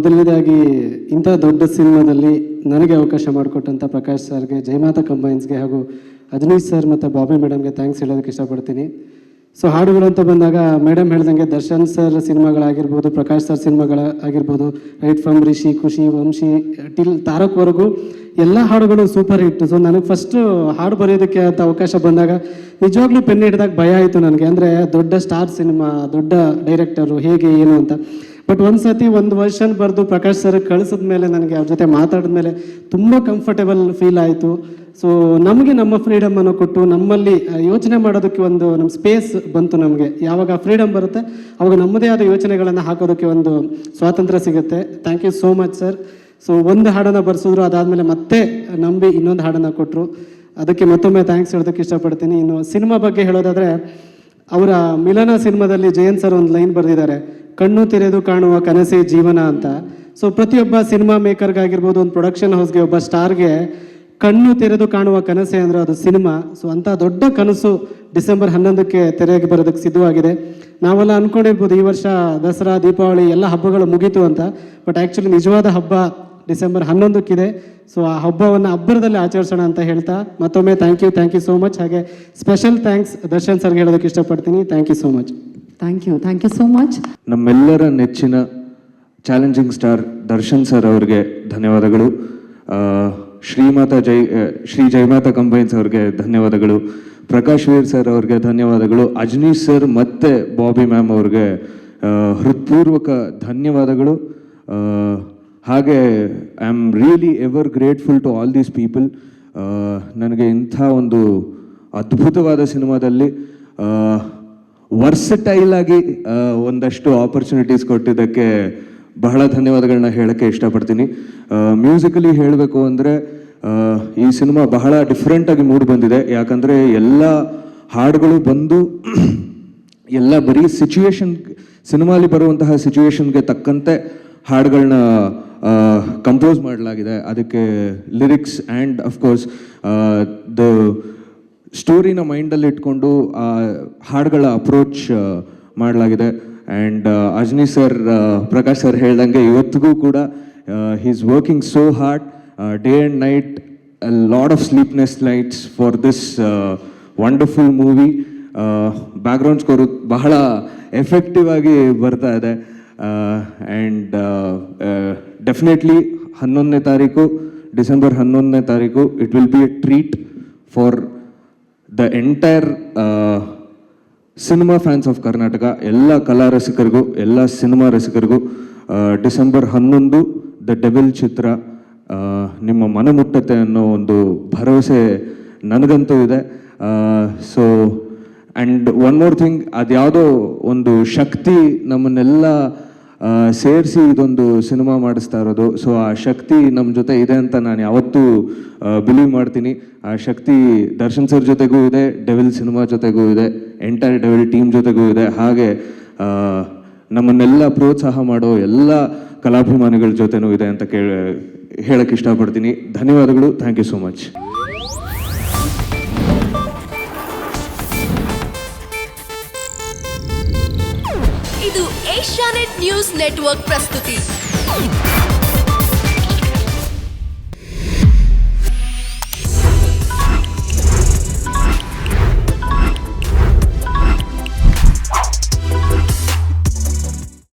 ಮೊದಲನೇದಾಗಿ ಇಂಥ ದೊಡ್ಡ ಸಿನಿಮಾದಲ್ಲಿ ನನಗೆ ಅವಕಾಶ ಮಾಡಿಕೊಟ್ಟಂಥ ಪ್ರಕಾಶ್ ಸರ್ಗೆ, ಜಯಮಾತಾ ಕಂಬೈನ್ಸ್ಗೆ ಹಾಗೂ ಅಜನೀಶ್ ಸರ್ ಮತ್ತು ಬಾಬಿ ಮೇಡಮ್ಗೆ ಥ್ಯಾಂಕ್ಸ್ ಹೇಳೋದಕ್ಕೆ ಇಷ್ಟಪಡ್ತೀನಿ. ಸೊ ಹಾಡುಗಳು ಅಂತ ಬಂದಾಗ ಮೇಡಮ್ ಹೇಳ್ದಂಗೆ ದರ್ಶನ್ ಸರ್ ಸಿನಿಮಾಗಳಾಗಿರ್ಬೋದು, ಪ್ರಕಾಶ್ ಸರ್ ಸಿನಿಮಾಗಳಾಗಿರ್ಬೋದು, right from Rishi, Khushi, Vamshi till ತಾರಕ್ವರೆಗೂ ಎಲ್ಲ ಹಾಡುಗಳು ಸೂಪರ್ ಹಿಟ್. ಸೊ ನನಗೆ ಫಸ್ಟು ಹಾಡು ಬರೆಯೋದಕ್ಕೆ ಅಂತ ಅವಕಾಶ ಬಂದಾಗ ನಿಜವಾಗ್ಲೂ ಪೆನ್ ಹಿಡಿದಾಗ ಭಯ ಆಯಿತು ನನಗೆ. ಅಂದರೆ ದೊಡ್ಡ ಸ್ಟಾರ್ ಸಿನಿಮಾ, ದೊಡ್ಡ ಡೈರೆಕ್ಟರು, ಹೇಗೆ ಏನು ಅಂತ. ಬಟ್ ಒಂದು ಸತಿ ಒಂದು ವರ್ಷನ್ ಬರೆದು ಪ್ರಕಾಶ್ ಸರ್ ಕಳಿಸಿದ ಮೇಲೆ ನನಗೆ ಅವ್ರ ಜೊತೆ ಮಾತಾಡಿದ ಮೇಲೆ ತುಂಬ ಕಂಫರ್ಟೇಬಲ್ ಫೀಲ್ ಆಯಿತು. ಸೊ ನಮಗೆ ನಮ್ಮ ಫ್ರೀಡಮನ್ನು ಕೊಟ್ಟು ನಮ್ಮಲ್ಲಿ ಯೋಚನೆ ಮಾಡೋದಕ್ಕೆ ಒಂದು ನಮ್ಮ ಸ್ಪೇಸ್ ಬಂತು. ನಮಗೆ ಯಾವಾಗ ಫ್ರೀಡಮ್ ಬರುತ್ತೆ ಅವಾಗ ನಮ್ಮದೇ ಆದ ಯೋಚನೆಗಳನ್ನು ಹಾಕೋದಕ್ಕೆ ಒಂದು ಸ್ವಾತಂತ್ರ್ಯ ಸಿಗುತ್ತೆ. Thank you so much sir. So ಒಂದು ಹಾಡನ್ನು ಬರ್ಸಿದ್ರು, ಅದಾದಮೇಲೆ ಮತ್ತೆ ನಂಬಿ ಇನ್ನೊಂದು ಹಾಡನ್ನು ಕೊಟ್ಟರು. ಅದಕ್ಕೆ ಮತ್ತೊಮ್ಮೆ ಥ್ಯಾಂಕ್ಸ್ ಹೇಳೋದಕ್ಕೆ ಇಷ್ಟಪಡ್ತೀನಿ. ಇನ್ನು ಸಿನಿಮಾ ಬಗ್ಗೆ ಹೇಳೋದಾದರೆ, ಅವರ ಮಿಲನ ಸಿನಿಮಾದಲ್ಲಿ ಜಯಂತ್ ಸರ್ ಒಂದು ಲೈನ್ ಬರೆದಿದ್ದಾರೆ, ಕಣ್ಣು ತೆರೆದು ಕಾಣುವ ಕನಸೇ ಜೀವನ ಅಂತ. ಸೊ ಪ್ರತಿಯೊಬ್ಬ ಸಿನಿಮಾ ಮೇಕರ್ಗಾಗಿರ್ಬೋದು, ಒಂದು ಪ್ರೊಡಕ್ಷನ್ ಹೌಸ್ಗೆ, ಒಬ್ಬ ಸ್ಟಾರ್ಗೆ ಕಣ್ಣು ತೆರೆದು ಕಾಣುವ ಕನಸೆ ಅಂದರೆ ಅದು ಸಿನಿಮಾ. ಸೊ ಅಂಥ ದೊಡ್ಡ ಕನಸು ಡಿಸೆಂಬರ್ 11ಕ್ಕೆ ತೆರೆಗೆ ಬರೋದಕ್ಕೆ ಸಿದ್ಧವಾಗಿದೆ. ನಾವೆಲ್ಲ ಅಂದ್ಕೊಂಡಿರ್ಬೋದು ಈ ವರ್ಷ ದಸರಾ, ದೀಪಾವಳಿ ಎಲ್ಲ ಹಬ್ಬಗಳು ಮುಗೀತು ಅಂತ. ಬಟ್ ಆ್ಯಕ್ಚುಲಿ ನಿಜವಾದ ಹಬ್ಬ ಡಿಸೆಂಬರ್ 11ಕ್ಕಿದೆ. ಸೊ ಆ ಹಬ್ಬವನ್ನು ಹಬ್ಬರದಲ್ಲಿ ಆಚರಿಸೋಣ ಅಂತ ಹೇಳ್ತಾ ಮತ್ತೊಮ್ಮೆ ಥ್ಯಾಂಕ್ ಯು ಸೋ ಮಚ್. ಹಾಗೆ ಸ್ಪೆಷಲ್ ಥ್ಯಾಂಕ್ಸ್ ದರ್ಶನ್ ಸರ್ಗೆ ಹೇಳೋದಕ್ಕೆ ಇಷ್ಟಪಡ್ತೀನಿ. Thank you so much. Thank you so much. ನಮ್ಮೆಲ್ಲರ ನೆಚ್ಚಿನ ಚಾಲೆಂಜಿಂಗ್ ಸ್ಟಾರ್ ದರ್ಶನ್ ಸರ್ ಅವರಿಗೆ ಧನ್ಯವಾದಗಳು. ಶ್ರೀ ಜಯಮಾತಾ ಕಂಬೈನ್ಸ್ ಅವ್ರಿಗೆ ಧನ್ಯವಾದಗಳು. ಪ್ರಕಾಶ್ ವೀರ್ ಸರ್ ಅವ್ರಿಗೆ ಧನ್ಯವಾದಗಳು. ಅಜನೀಶ್ ಸರ್ ಮತ್ತು ಬಾಬಿ ಮ್ಯಾಮ್ ಅವ್ರಿಗೆ ಹೃತ್ಪೂರ್ವಕ ಧನ್ಯವಾದಗಳು. ಹಾಗೆ I am really ever grateful to all these people. ನನಗೆ ಇಂಥ ಒಂದು ಅದ್ಭುತವಾದ ಸಿನಿಮಾದಲ್ಲಿ ವರ್ಸಟೈಲ್ ಆಗಿ ಒಂದಷ್ಟು ಆಪರ್ಚುನಿಟೀಸ್ ಕೊಟ್ಟಿದ್ದಕ್ಕೆ ಬಹಳ ಧನ್ಯವಾದಗಳನ್ನ ಹೇಳೋಕ್ಕೆ ಇಷ್ಟಪಡ್ತೀನಿ. ಮ್ಯೂಸಿಕಲಿ ಹೇಳಬೇಕು ಅಂದರೆ ಈ ಸಿನಿಮಾ ಬಹಳ ಡಿಫ್ರೆಂಟಾಗಿ ಮೂಡ್ ಬಂದಿದೆ. ಯಾಕಂದರೆ ಎಲ್ಲ ಹಾಡುಗಳು ಬಂದು ಎಲ್ಲ ಬರೀ ಸಿನಿಮಾಲಿ ಬರುವಂತಹ ಸಿಚುವೇಶನ್ಗೆ ತಕ್ಕಂತೆ ಹಾಡುಗಳನ್ನ ಕಂಪೋಸ್ ಮಾಡಲಾಗಿದೆ. ಅದಕ್ಕೆ ಲಿರಿಕ್ಸ್ ಆ್ಯಂಡ್ ಅಫ್ಕೋರ್ಸ್ ದ ಸ್ಟೋರಿನ ಮೈಂಡಲ್ಲಿ ಇಟ್ಕೊಂಡು ಹಾಡುಗಳ ಅಪ್ರೋಚ್ ಮಾಡಲಾಗಿದೆ. And Ajaneesh sir, Prakash sir ಹೇಳ್ದಂಗೆ ಇವತ್ತಿಗೂ ಕೂಡ he is working so hard day and night, a lot of sleepless nights for this wonderful movie. Background score ಬಹಳ ಎಫೆಕ್ಟಿವ್ ಆಗಿ ಬರ್ತಾ ಇದೆ. ಆ್ಯಂಡ್ ಡೆಫಿನೆಟ್ಲಿ 11ನೇ ತಾರೀಕು, ಡಿಸೆಂಬರ್ 11ನೇ ತಾರೀಕು, it will be a treat for the entire cinema fans of Karnataka. ಎಲ್ಲ ಕಲಾ ರಸಿಕರಿಗೂ, ಎಲ್ಲ ಸಿನಿಮಾ ರಸಿಕರಿಗೂ ಡಿಸೆಂಬರ್ 11 ದ ಡೆವಿಲ್ ಚಿತ್ರ ನಿಮ್ಮ ಮನ ಮುಟ್ಟತ್ತೆ ಅನ್ನೋ ಒಂದು ಭರವಸೆ ನನಗಂತೂ ಇದೆ. So and one more thing, ಅದ್ಯಾವುದೋ ಒಂದು ಶಕ್ತಿ ನಮ್ಮನ್ನೆಲ್ಲ ಸೇರಿಸಿ ಇದೊಂದು ಸಿನಿಮಾ ಮಾಡಿಸ್ತಾ ಇರೋದು. ಸೊ ಆ ಶಕ್ತಿ ನಮ್ಮ ಜೊತೆ ಇದೆ ಅಂತ ನಾನು ಯಾವತ್ತೂ ಬಿಲೀವ್ ಮಾಡ್ತೀನಿ. ಆ ಶಕ್ತಿ ದರ್ಶನ್ ಸರ್ ಜೊತೆಗೂ ಇದೆ, ಡೆವಿಲ್ ಸಿನಿಮಾ ಜೊತೆಗೂ ಇದೆ, ಎಂಟೈರ್ ಡೆವಿಲ್ ಟೀಮ್ ಜೊತೆಗೂ ಇದೆ. ಹಾಗೆ ನಮ್ಮನ್ನೆಲ್ಲ ಪ್ರೋತ್ಸಾಹ ಮಾಡೋ ಎಲ್ಲ ಕಲಾಭಿಮಾನಿಗಳ ಜೊತೆನೂ ಇದೆ ಅಂತ ಹೇಳಕ್ಕೆ ಇಷ್ಟಪಡ್ತೀನಿ. ಧನ್ಯವಾದಗಳು. Thank you so much. ಇದು ಏಷ್ಯಾನೆಟ್ ನ್ಯೂಸ್ ನೆಟ್ವರ್ಕ್ ಪ್ರಸ್ತುತಿ.